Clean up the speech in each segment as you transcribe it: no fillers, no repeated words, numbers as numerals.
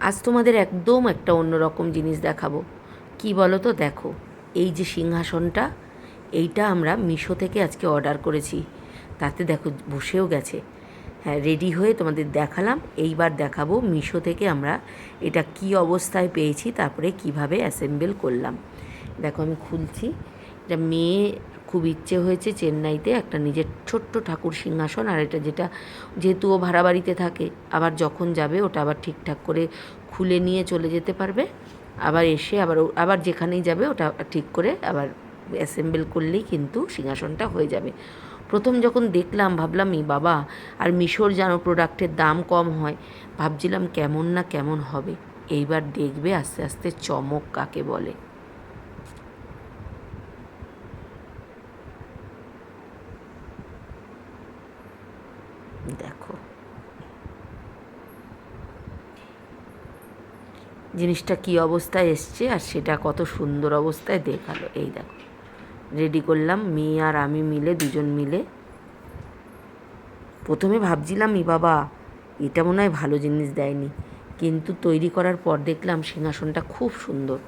আজ তোমাদের একদম একটা অন্যরকম জিনিস দেখাবো। কি বলো তো, দেখো এই যে সিংহাসনটা, এইটা আমরা মিশো থেকে আজকে অর্ডার করেছি। তাতে দেখো বসেও গেছে। হ্যাঁ, রেডি হয়ে তোমাদের দেখালাম। এইবার দেখাবো মিশো থেকে আমরা এটা কি অবস্থায় পেয়েছি, তারপরে কিভাবে অ্যাসেম্বল করলাম। দেখো আমি খুলছি। এটা মেয়ে খুব ইচ্ছে হয়েছে চেন্নাইতে একটা নিজের ছোট্ট ঠাকুর সিংহাসন, আর এটা যেহেতু ও ভাড়া বাড়িতে থাকে, আবার যখন যাবে ওটা আবার ঠিকঠাক করে খুলে নিয়ে চলে যেতে পারবে। আবার এসে আবার যেখানেই যাবে ওটা ঠিক করে আবার অ্যাসেম্বল করলেই কিন্তু সিংহাসনটা হয়ে যাবে। প্রথম যখন দেখলাম ভাবলাম বাবা, আর মিশোর যেন প্রোডাক্টের দাম কম হয়, ভাবছিলাম কেমন না কেমন হবে। এইবার দেখবে আস্তে আস্তে চমক কাকে বলে। দেখো জিনিসটা কি অবস্থায় এসছে, আর সেটা কত সুন্দর অবস্থায় দেখালো। এই দেখো রেডি করলাম মেয়ে আর আমি মিলে, দুজন মিলে। প্রথমে ভাবছিলাম বাবা, এটা মনে হয় ভালো জিনিস দেয়নি, কিন্তু তৈরি করার পর দেখলাম সিংহাসনটা খুব সুন্দর।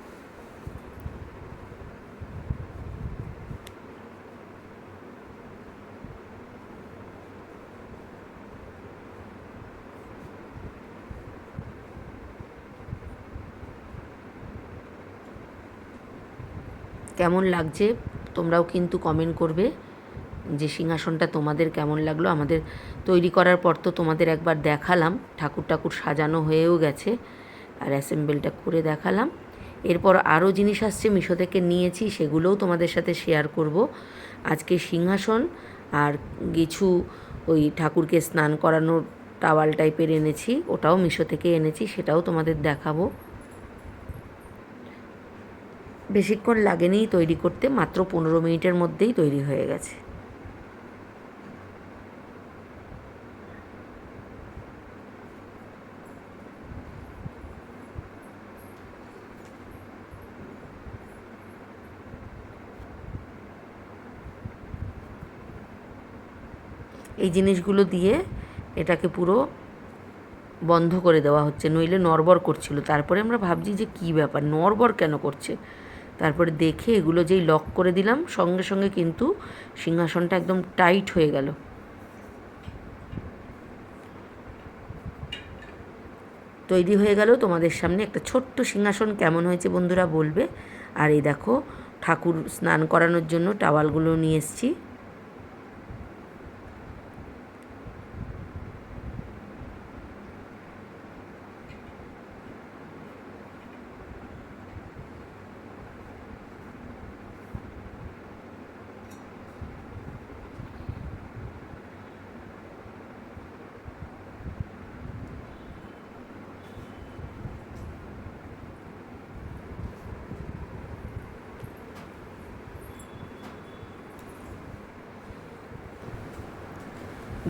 কেমন লাগছে তোমরাও কিন্তু কমেন্ট করবে যে সিংহাসনটা তোমাদের কেমন লাগলো। আমাদের তৈরি করার পর তো তোমাদের একবার দেখালাম, ঠাকুর সাজানো হয়েও গেছে, আর অ্যাসেম্বলটা করে দেখালাম। এরপর আরও জিনিস আসছে মিশো থেকে নিয়েছি, সেগুলোও তোমাদের সাথে শেয়ার করব। আজকে সিংহাসন আর কিছু ওই ঠাকুরকে স্নান করানোর টাওয়াল টাইপের এনেছি, ওটাও মিশো থেকে এনেছি, সেটাও তোমাদের দেখাবো। বেশিক্ষণ লাগেনি তৈরি করতে, মাত্র 15 মিনিটের মধ্যেই তৈরি হয়ে গেছে। এই জিনিসগুলো দিয়ে এটাকে পুরো বন্ধ করে দেওয়া হচ্ছে, নইলে নড়বড় করছিল। তারপরে আমরা ভাবছি যে কী ব্যাপার, নড়বড় কেন করছে। তারপরে দেখে এগুলো যেই লক করে দিলাম, সঙ্গে সঙ্গে কিন্তু সিংহাসনটা একদম টাইট হয়ে গেল। তৈরি হয়ে গেল তোমাদের সামনে একটা ছোট্ট সিংহাসন। কেমন হয়েছে বন্ধুরা বলবে। আর এই দেখো ঠাকুর স্নান করানোর জন্য টাওয়ালগুলো নিয়ে এসেছি।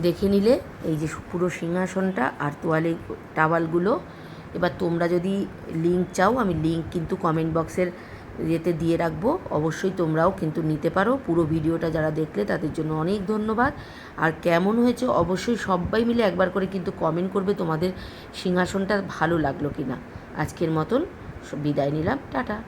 দেখে নিলে এই যে পুরো সিংহাসনটা আর টাওয়ালগুলো। এবার তোমরা যদি লিঙ্ক চাও, আমি লিঙ্ক কিন্তু কমেন্ট বক্সের ইয়েতে দিয়ে রাখবো, অবশ্যই তোমরাও কিন্তু নিতে পারো। পুরো ভিডিওটা যারা দেখলে তাদের জন্য অনেক ধন্যবাদ। আর কেমন হয়েছে অবশ্যই সবাই মিলে একবার করে কিন্তু কমেন্ট করবে তোমাদের সিংহাসনটা ভালো লাগলো কি না। আজকের মতন বিদায় নিলাম, টাটা।